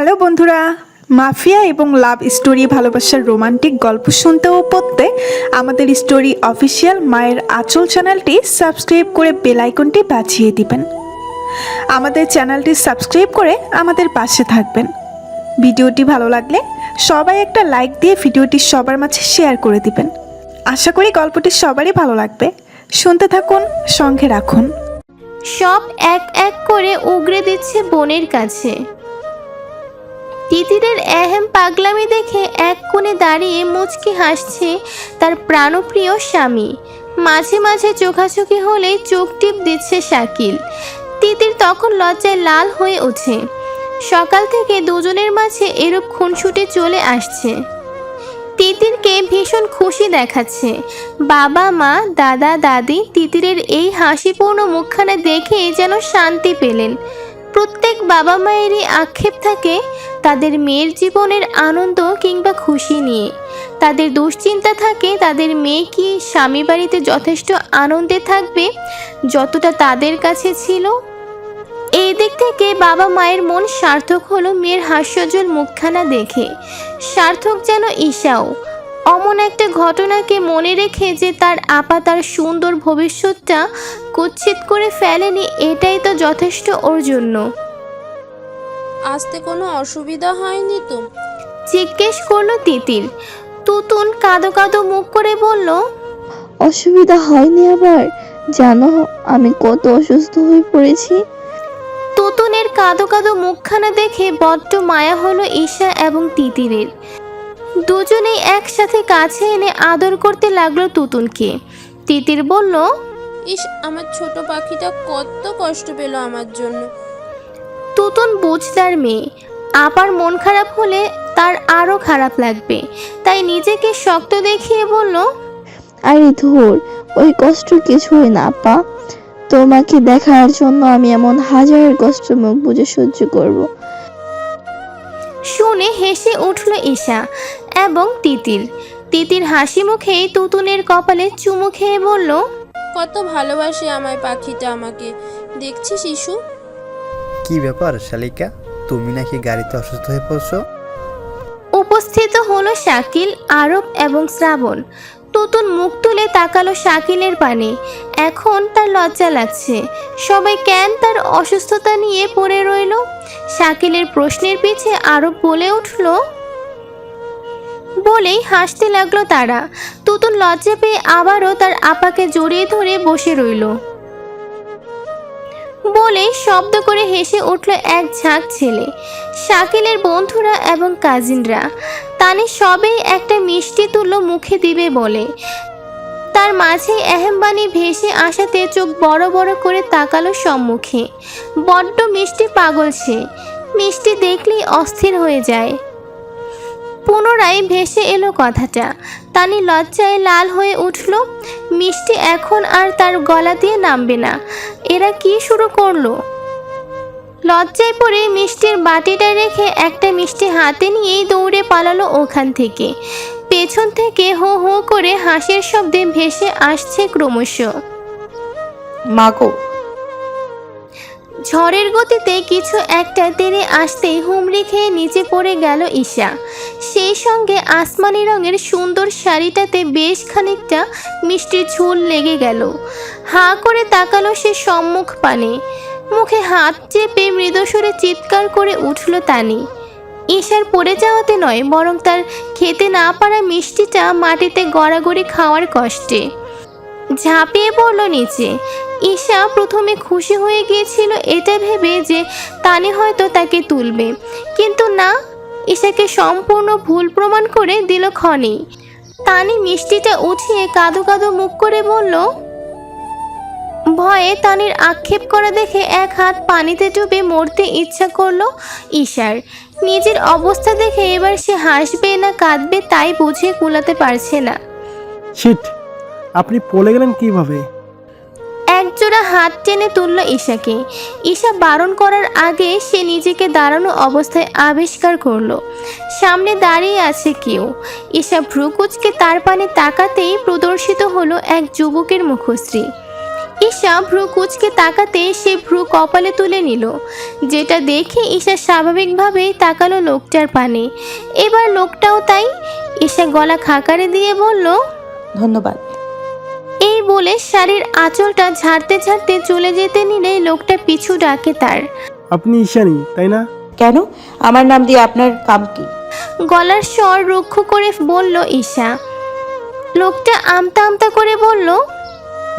Hello বন্ধুরা, mafia এবং love story ভালোবাসার রোমান্টিক গল্প শুনতে ও পড়তে আমাদের স্টোরি অফিসিয়াল মায়ের আঁচল চ্যানেলটি সাবস্ক্রাইব করে বেল আইকনটি বাজিয়ে দিবেন। আমাদের চ্যানেলটি সাবস্ক্রাইব করে আমাদের পাশে থাকবেন। ভিডিওটি ভালো লাগলে সবাই একটা লাইক দিয়ে ভিডিওটি সবার মাঝে শেয়ার করে দিবেন। আশা করি গল্পটি সবারই ভালো লাগবে। শুনতে থাকুন, সঙ্গে রাখুন। সব এক এক করে উগরে দিচ্ছে বোনের কাছে। তিতিরের এহেম পাগলামি দেখে এক কোণে দাঁড়িয়ে মুচকি হাসছে তার প্রাণপ্রিয় স্বামী। মাঝে মাঝে চোখাচোখি হলেই চোখ টিপ দিচ্ছে শাকিল। তিতির তখন লজ্জায় লাল হয়ে ওঠে। সকাল থেকে দুজনের মাঝে এরূপ খুনসুটি চলে আসছে। তিতিরকে ভীষণ খুশি দেখাচ্ছে। বাবা মা দাদা দাদি তিতিরের এই হাসিপূর্ণ মুখখানা দেখেই যেন শান্তি পেলেন। প্রত্যেক বাবা মায়েরই আক্ষেপ থাকে তাদের মেয়ের জীবনের আনন্দ কিংবা খুশি নিয়ে। তাদের দুশ্চিন্তা থাকে তাদের মেয়ে কি স্বামী বাড়িতে যথেষ্ট আনন্দে থাকবে যতটা তাদের কাছে ছিল। এই দিক থেকে বাবা মায়ের মন সার্থক হলো মেয়ের হাস্যজ্জ্বল মুখখানা দেখে। সার্থক যেন ঈশাও। অমন একটা ঘটনাকে মনে রেখে যে তার আপা তার সুন্দর ভবিষ্যৎটা কুৎসিত করে ফেলেনি, এটাই তো যথেষ্ট ওর জন্য। আসতে কোনো অসুবিধা হয়নি তো? জিজ্ঞেস করলো তিতির। তুতুন কাঁদো কাঁদো মুখ করে বলল, অসুবিধা হয়নি আবার? জানো আমি কত অসুস্থ হয়ে পড়েছি। তুতুনের কাঁদো কাঁদো মুখখানা দেখে বড্ড মায়া হলো ঈশা এবং তিতিরের। দুজনেই একসাথে কাছে এনে আদর করতে লাগলো তুতুনকে। তিতির বলল, ইস, আমার ছোট পাখিটা কত কষ্ট পেল আমার জন্য। তুতুন বুঝদার মেয়ে, আপার মন খারাপ হলে তার আরও খারাপ লাগবে, তাই নিজেকে শক্ত দেখিয়ে বলল, আরে ধুর, ওই কষ্ট কিছুই না আপা। তোমাকে দেখার জন্য আমি এমন হাজার কষ্ট মুখ বুজে সহ্য করব। শুনে হেসে উঠল ঈশা এবং তিতির। তিতির হাসি মুখেই তুতুনের কপালে চুমু খেয়ে বলল, কত ভালোবাসে আমার পাখিটা আমাকে, দেখছিস ইস্যু? কি ব্যাপার শালিকা, তুমি নাকি গাড়িতে অসুস্থ হয়ে পড়ছো? উপস্থিত হলো শাকিল, আরব এবং শ্রাবণ। তুতুন মুখ তুলে তাকালো শাকিলের পানে। এখন তার লজ্জা লাগছে। সবাই কেন তার অসুস্থতা নিয়ে পড়ে রইল। শাকিলের প্রশ্নের পিছে আরব বলে উঠল, বলেই হাসতে লাগলো তারা। তুতুন লজ্জা পেয়ে আবারও তার আপাকে জড়িয়ে ধরে বসে রইল। বলে শব্দ করে হেসে উঠল এক ঝাঁক ছেলে, শাকিলের বন্ধুরা এবং কাজিনরা। তানে সবেই একটা মিষ্টি তুলো মুখে দিবে বলে। তার মাঝে এহেমবাণী ভেসে আসাতে চোখ বড় বড় করে তাকালো সম্মুখে। বড্ড মিষ্টি পাগল সে, মিষ্টি দেখলেই অস্থির হয়ে যায়। পুনরায় ভেসে এলো কথাটা। তানি লজ্জায় লাল হয়ে উঠল। মিষ্টি এখন আর তার গলা দিয়ে নামবে না। এরা কি শুরু করলো? লজ্জায় পড়ে মিষ্টির বাটিটা রেখে একটা মিষ্টি হাতে নিয়েই দৌড়ে পালালো ওখান থেকে। পেছন থেকে হো হো করে হাসির শব্দে ভেসে আসছে ক্রমশ। মাগো, ঝড়ের গতিতে কিছু একটা তেড়ে আসতেই হুমড়ি খেয়ে নিচে পড়ে গেল ঈশা। সেই সঙ্গে আসমানি রঙের সুন্দর শাড়িটাতে বেশ খানিকটা মিষ্টির ঝোল লেগে গেল। হাঁ করে তাকালো সে সম্মুখ পানে। মুখে হাত চেপে মৃদুস্বরে চিৎকার করে উঠল তানি। ঈশার পড়ে যাওয়াতে নয়, বরং তার খেতে না পারা মিষ্টিটা মাটিতে গড়াগড়ি খাওয়ার কষ্টে। ঝাঁপিয়ে পড়ল নিচে। ঈশা প্রথমে খুশি হয়ে গিয়েছিল এটা ভেবে যে তানি হয়তো তাকে তুলবে, কিন্তু না, ঈশাকে সম্পূর্ণ ভুল প্রমাণ করে দিল ক্ষণেই। তানি মিষ্টিটা উঠিয়ে কাঁদো কাঁদো মুখ করে বলল, ভয়ে তানির আক্ষেপ করা দেখে এক হাত পানিতে ডুবে মরতে ইচ্ছা করলো ঈশার। নিজের অবস্থা দেখে এবার সে হাসবে না কাঁদবে তাই বুঝে কুলাতে পারছে না। শিট, আপনি পড়ে গেলেন কিভাবে? একজোড়া হাত টেনে তুলল ঈশাকে। ঈশা বারণ করার আগে সে নিজেকে দাঁড়ানো অবস্থায় আবিষ্কার করলো সামনে দাঁড়িয়ে আছে কেউ। ঈশা ভ্রু কুঁচকে তার পানে তাকাতেই প্রদর্শিত হলো এক যুবকের মুখশ্রী। ঈশা ভ্রু কুচকে তাকাতে সে ভ্রু কপালে তুলে নিল, যেটা দেখে ঈশা স্বাভাবিকভাবেই তাকালো লোকটার পানে। এবার লোকটাও তাই। ঈশা গলা খাকারে দিয়ে বলল, ধন্যবাদ। এই বলে শাড়ির আঁচলটা ঝাড়তে ঝাড়তে চলে যেতে নিলে লোকটা পিছু ডাকে তার। আপনি ঈশানী তাই না? কেন? আমার নাম দিয়ে আপনার কাম কি? গলার স্বর রুক্ষ করে বলল ঈশা। লোকটা আমতা আমতা করে বলল,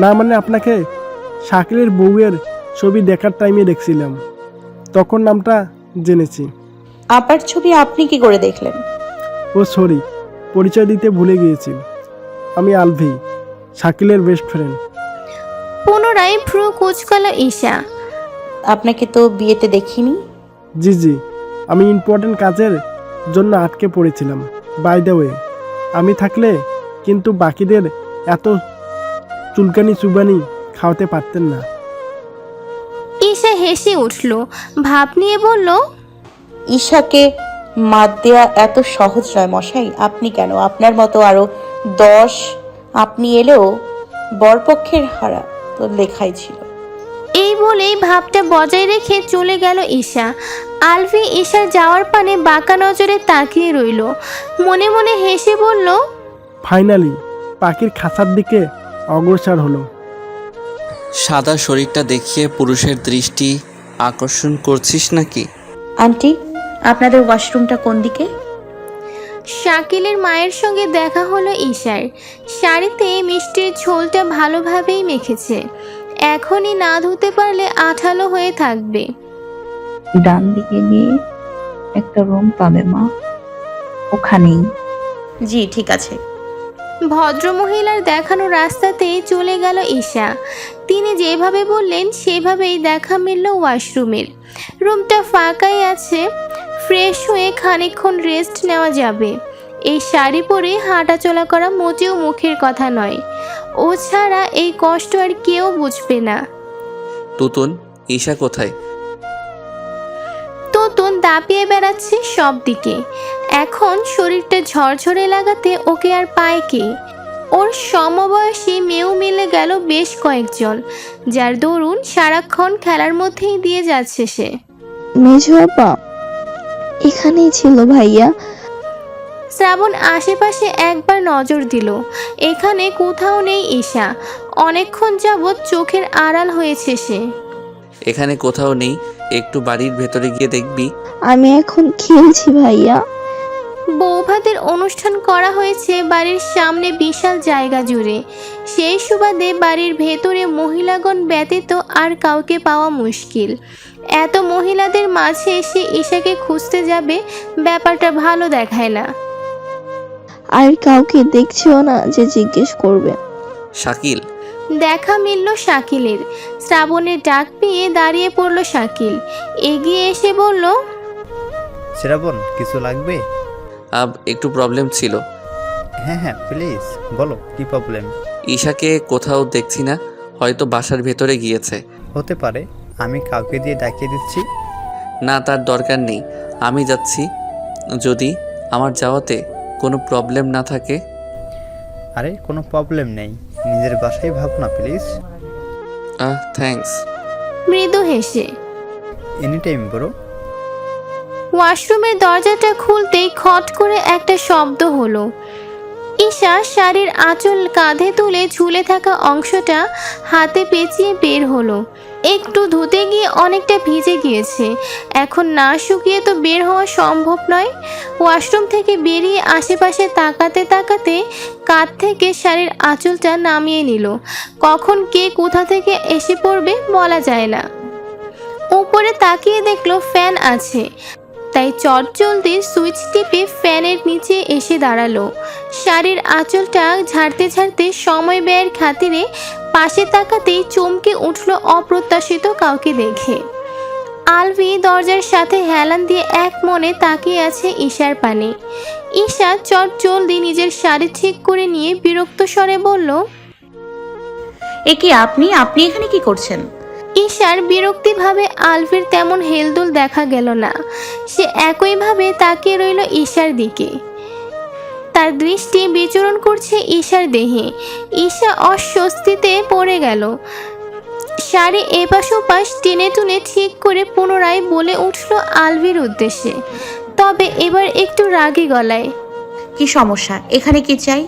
না মানে আপনাকে শাকিলের বউয়ের ছবি দেখার টাইমে দেখছিলাম, তখন নামটা জেনেছি। আপনার ছবি আপনি কি করে দেখলেন? ও সরি, পরিচয় দিতে ভুলে গিয়েছি। আমি আলভি, শাকিলের বেস্ট ফ্রেন্ড। পুনরায় ভ্রু কুচকাল ঈশা। আপনাকে তো বিয়েতে দেখিনি। জি জি, আমি ইম্পর্টেন্ট কাজের জন্য আটকে পড়েছিলাম। বাই দ্য ওয়ে, আমি থাকলে কিন্তু বাকিদের এত চুলকানি চুবানি খাওয়াতে পারতেন না। ঈশা হেসে উঠল, ভাব নিয়ে বলল, ঈশাকে মাত দেয়া এত সহজ নয় মশাই। আপনি কেন, আপনার মতো আরো 10 আপনি এলেও বরপক্ষের হারা তো লেখাই ছিল। এই বলেই ভাবটা বজায় রেখে চলে গেল ঈশা। আলভি ঈশার যাওয়ার পানে বাঁকা নজরে তাকিয়ে রইল, মনে মনে হেসে বলল, ফাইনালি পাখির খাঁচার দিকে অগ্রসর হলো। সাদা শরীরটা দেখিয়ে পুরুষের দৃষ্টি আকর্ষণ করছিস নাকি? আন্টি, আপনাদের ওয়াশরুমটা কোন দিকে? শাকিলের মায়ের সঙ্গে দেখা হলো ঈশার। শাড়িতে মিষ্টির ঝোলটা ভালোভাবেই মেখেছে, এখনই না ধুতে পারলে আঠালো হয়ে থাকবে। ডান দিকে গিয়ে একটা রুম পাবে মা, ওখানেই। জি ঠিক আছে। ভদ্রমহিলার দেখানো রাস্তাতেই চলে গেল ঈশা। তিনি যেভাবে বললেন সেভাবেই দেখা মিলল ওয়াশরুমের। রুমটা ফাঁকাই আছে, ফ্রেশ হয়ে খানিকক্ষণ রেস্ট নেওয়া যাবে। এই শাড়ি পরে হাঁটাচলা করা মোটেও মুখের কথা নয়, ও ছাড়া এই কষ্ট আর কেউ বুঝবে না। তুতুন, ঈশা কোথায়? তোতন দাপিয়ে বেড়াচ্ছে সব দিকে। এখন শরীরটা ঝরঝরে লাগাতে ওকে আর পায় কে? ওর সমবয়সী মেয়েও মিলে গেল বেশ কয়েকজন, যার দরুন সারাক্ষণ খেলার মধ্যেই দিয়ে যাচ্ছে সে। মেজো আপা এখানেই ছিল ভাইয়া। শ্রাবণ আশেপাশে একবার নজর দিল, এখানে কোথাও নেই ঈশা। অনেকক্ষণ যাবৎ চোখের আড়াল হয়েছে সে। এখানে কোথাও নেই, একটু বাড়ির ভেতরে গিয়ে দেখবি। আমি এখন খেলছি ভাইয়া। বৌভাতের অনুষ্ঠান করা হয়েছে বাড়ির সামনে বিশাল জায়গা জুড়ে। সেই সুবাদে বাড়ির ভেতরে মহিলাগণ ব্যতীত আর কাউকে পাওয়া মুশকিল। এত মহিলাদের মাঝে এসে ঈশাকে খুঁজতে যাবে, ব্যাপারটা ভালো দেখায় না। আর কাউকে দেখছিও না যে জিজ্ঞেস করবে। শাকিল, দেখা মিলল শাকিলের। শ্রাবণের ডাক পেয়ে দাঁড়িয়ে পড়ল শাকিল, এগিয়ে এসে বলল, শ্রাবণ, কিছু লাগবে? একটু প্রবলেম ছিল। হ্যাঁ হ্যাঁ প্লিজ বলো, কি প্রবলেম? ঈশাকে কোথাও দেখছি না, হয়তো বাসার ভেতরে গিয়েছে। হতে পারে, আমি কাউকে দিয়ে ডাকিয়ে দিচ্ছি। না, তার দরকার নেই, আমি যাচ্ছি। যদি আমার যাওয়াতে কোনো প্রবলেম না থাকে। আরে কোনো প্রবলেম নেই, নিজের বাসায় ভাবো না প্লিজ। থ্যাঙ্কস। মৃদু হেসে। Any time bro. ওয়াশরুমের দরজাটা খুলতেই খট করে একটা শব্দ হলো। ঈশা শাড়ির আঁচল কাঁধে তুলে ঝুলে থাকা অংশটা হাতে পেঁচিয়ে বের হলো। একটু ধুতে গিয়ে অনেকটা ভিজে গিয়েছে, এখন না শুকিয়ে তো বের হওয়া সম্ভব নয়। ওয়াশরুম থেকে বেরিয়ে আশেপাশে তাকাতে তাকাতে কাঁধ থেকে শাড়ির আঁচলটা নামিয়ে নিল। কখন কে কোথা থেকে এসে পড়বে বলা যায় না। উপরে তাকিয়ে দেখলো ফ্যান আছে, তাই চটজলদি সুইচ টিপে ফ্যানের নিচে এসে দাঁড়ালো। শাড়ির আঁচলটা ঝাড়তে ঝাড়তে সময় ব্যয়ের খাতিরে পাশে তাকাতেই চমকে উঠল অপ্রত্যাশিত কাউকে দেখে। আলভি দরজার সাথে হেলান দিয়ে এক মনে তাকিয়ে আছে ঈশার পানে। ঈশা চটজলদি নিজের শাড়ি ঠিক করে নিয়ে বিরক্ত স্বরে বলল, এ কি আপনি আপনি এখানে কি করছেন? ঈশার বিরক্তিভাবে আলভির তেমন হেলদোল দেখা গেল না। সে একইভাবে তাকিয়ে রইল ঈশার দিকে। তার দৃষ্টি বিচরণ করছে ঈশার দেহে। ঈশা অস্বস্তিতে পড়ে গেল। শাড়ি এপাশ ওপাশ টেনে টুনে ঠিক করে পুনরায় বলে উঠল আলভির উদ্দেশ্যে, তবে এবার একটু রাগী গলায়। কি সমস্যা, এখানে কি চাই?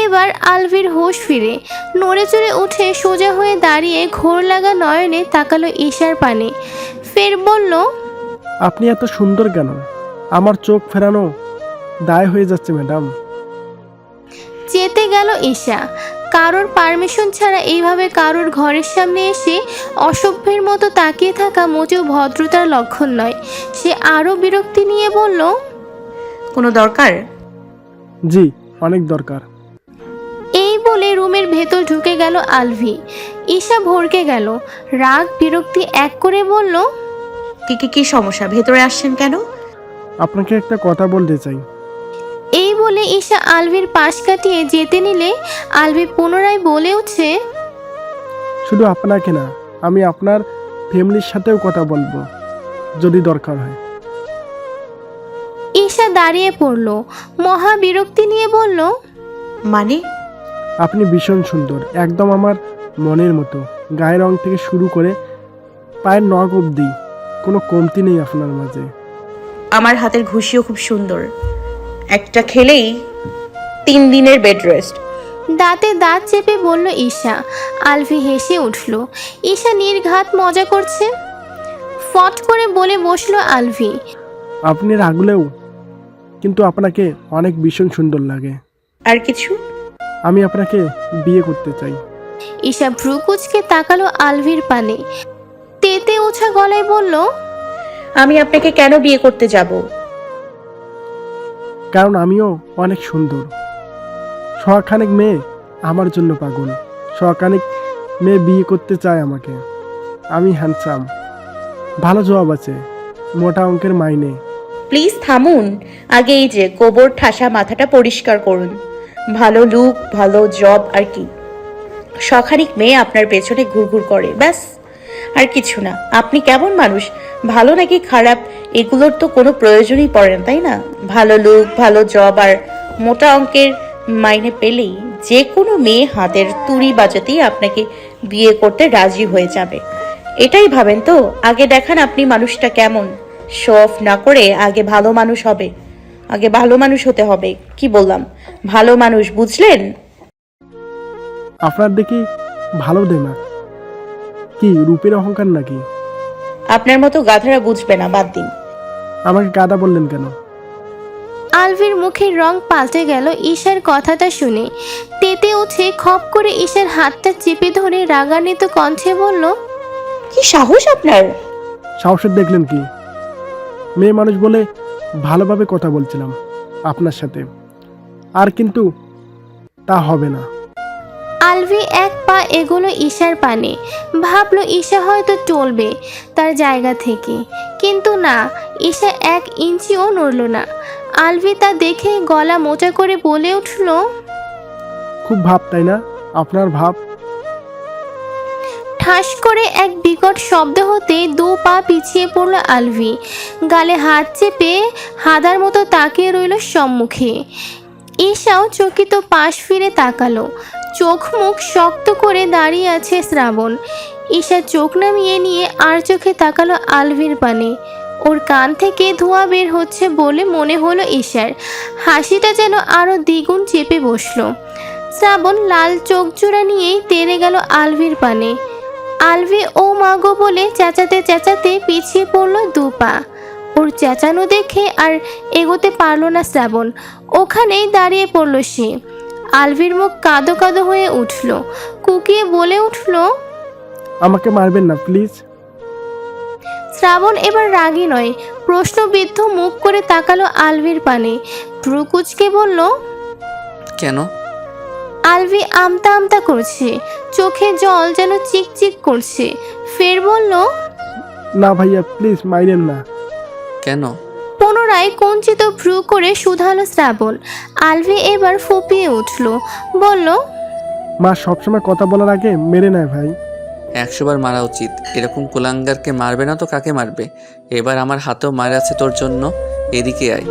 এবার আলভির হোশ ফিরে নড়ে চড়ে উঠে সোজা হয়ে দাঁড়িয়ে ঘোর লাগা নয়নে তাকালো ঈশার পানে, ফের বলল, আপনি এত সুন্দর কেন? আমার চোখ ফেরানো দায় হয়ে যাচ্ছে ম্যাডাম। চেতে গেল ঈশা। কারোর পারমিশন ছাড়া এইভাবে কারোর ঘরের সামনে এসে অসভ্যের মতো তাকিয়ে থাকা মোটেও ভদ্রতার লক্ষণ নয়। সে আরও বিরক্তি নিয়ে বলল, কোনো দরকার? জি, অনেক দরকার। এই বলে রুমের ভেতর ঢুকে গেল আলভি। ঈশা ভড়কে গেল, রাগ বিরক্তি এক করে বলল, কি সমস্যা, ভেতরে আসছেন কেন? আপনাকে একটা কথা বলতে চাই। এই বলে ঈশা আলভির পাশ কাটিয়ে যেতে নিলে আলভি পুনরায় বলে উঠছে, শুধু আপনাকে না, আমি আপনার ফ্যামিলির সাথেও কথা বলবো যদি দরকার হয়। ঈশা দাঁড়িয়ে পড়ল, মহা বিরক্তি নিয়ে বলল, মানে? আপনি ভীষণ সুন্দর, একদম আমার মনের মতো। গায়ের রং থেকে শুরু করে পায়ের নখ অবধি কোনো কমতি নেই আপনার মাঝে। আমার হাতের ঘুষিও খুব সুন্দর, একটা খেলেই 3 দিনের বেড রেস্ট। দাঁতে দাঁত চেপে বলল ঈশা। আলভি হেসে উঠল। ঈশা নির্ঘাত মজা করছে। ফট করে বলে বসলো আলভি, আপনি রাগলেও কিন্তু আপনাকে অনেক ভীষণ সুন্দর লাগে। আর কিছু? আমি আপনাকে বিয়ে করতে চাই। ঈশা ভ্রু কুঁচকে তাকালো আলভির পানে, তেতে ওঠা গলায় বলল, আমি আপনাকে কেন বিয়ে করতে যাব? কারণ আমিও অনেক সুন্দর। শখানেক মেয়ে আমার জন্য পাগল, শখানেক মেয়ে বিয়ে করতে চায় আমাকে। আমি হ্যান্ডসাম, ভালো জবাব আছে, মোটা অঙ্কের মাইনে। প্লিজ থামুন, আগে এই যে গোবর ঠাসা মাথাটা পরিষ্কার করুন। ভালো লুক, ভালো জব, আর কি শখানিক মেয়ে আপনার পেছনে ঘুরঘুর করে, ব্যাস, আর কিছু না। আপনি কেমন মানুষ, ভালো নাকি খারাপ এগুলোর তো কোনো প্রয়োজনই পড়ে না, তাই না? ভালো লুক, ভালো জব আর মোটা অঙ্কের মাইনে পেলেই যে কোনো মেয়ে হাতের তুড়ি বাজাতেই আপনাকে বিয়ে করতে রাজি হয়ে যাবে। এটাই ভাবেন তো? আগে দেখান আপনি মানুষটা কেমন। শো অফ না করে আগে ভালো মানুষ হবে, আগে ভালো মানুষ হতে হবে। কি বললাম? ভালো মানুষ, বুঝলেন? আপনার দেখি ভালো দেমাগ, কি রূপের অহংকার নাকি? আপনার মতো গাধারা বুঝবে না, বাদ দিন। আমাকে গাদা বললেন কেন? আলভির মুখের রং পাল্টে গেল ঈশার কথাটা শুনে। তেতে উঠে খপ করে ঈশার হাতটা চেপে ধরে রাগান্বিত কণ্ঠে বলল, কি সাহস আপনার! সাহসের দেখলেন কি? মেয়ে মানুষ বলে ভালোভাবে কথা বলছিলাম আপনার সাথে, আর কিন্তু তা হবে না। আলভি এক পা এগোলো ঈশার পানে, ভাবলো ঈশা হয়তো টলবে তার জায়গা থেকে, কিন্তু না, ঈশা 1 ইঞ্চিও নড়ল না। আলভি তা দেখে গলা মোটা করে বলে উঠল, খুব ভাব তাই না আপনার? ভাব। ঠাস করে এক বিকট শব্দ হতে 2 পা পিছিয়ে পড়ল আলভি। গালে হাত চেপে হাদার মতো তাকিয়ে রইল সম্মুখে। ঈশাও চকিত পাশ ফিরে তাকালো। চোখ মুখ শক্ত করে দাঁড়িয়ে আছে শ্রাবণ। ঈশা চোখ নামিয়ে নিয়ে আর চোখে তাকালো আলভির পানে। ওর কান থেকে ধোঁয়া বের হচ্ছে বলে মনে হলো ঈশার। হাসিটা যেন আরো দ্বিগুণ চেপে বসলো। শ্রাবণ লাল চোখ জোড়া নিয়েই তেড়ে গেল আলভির পানে। আলভি ও মাগো বলে চেঁচাতে চেঁচাতে পিছিয়ে পড়ল 2 পা। ওর চেঁচানো দেখে আর এগোতে পারল না শ্রাবণ, ওখানেই দাঁড়িয়ে পড়ল সে। আলভির মুখ কাঁদো কাঁদো হয়ে উঠল, কুকিয়ে বলে উঠল, আমাকে মারবেন না প্লিজ। শ্রাবণ এবার রাগী নয়, প্রশ্নবিদ্ধ মুখ করে তাকালো আলভির পানে। ভ্রু কুঁচকে বলল, কেন? আলভি আমতা আমতা করছে, চোখে জল যেন চিকচিক করছে। ফের বলল, না ভাইয়া প্লিজ মাইরেন না। কেন? পুনরায় কঞ্চিত ভ্রু করে শুধালো শ্রাবণ। আলভি এবার ফুপিয়ে উঠল, বলল, মা সবসময় কথা বলার আগে মেরে নেয় ভাই। 100 বার মারা উচিত। এরকম কুলাঙ্গারকে মারবে না তো কাকে মারবে? এবার আমার হাতেও মার আছে তোর জন্য, এদিকে আয়।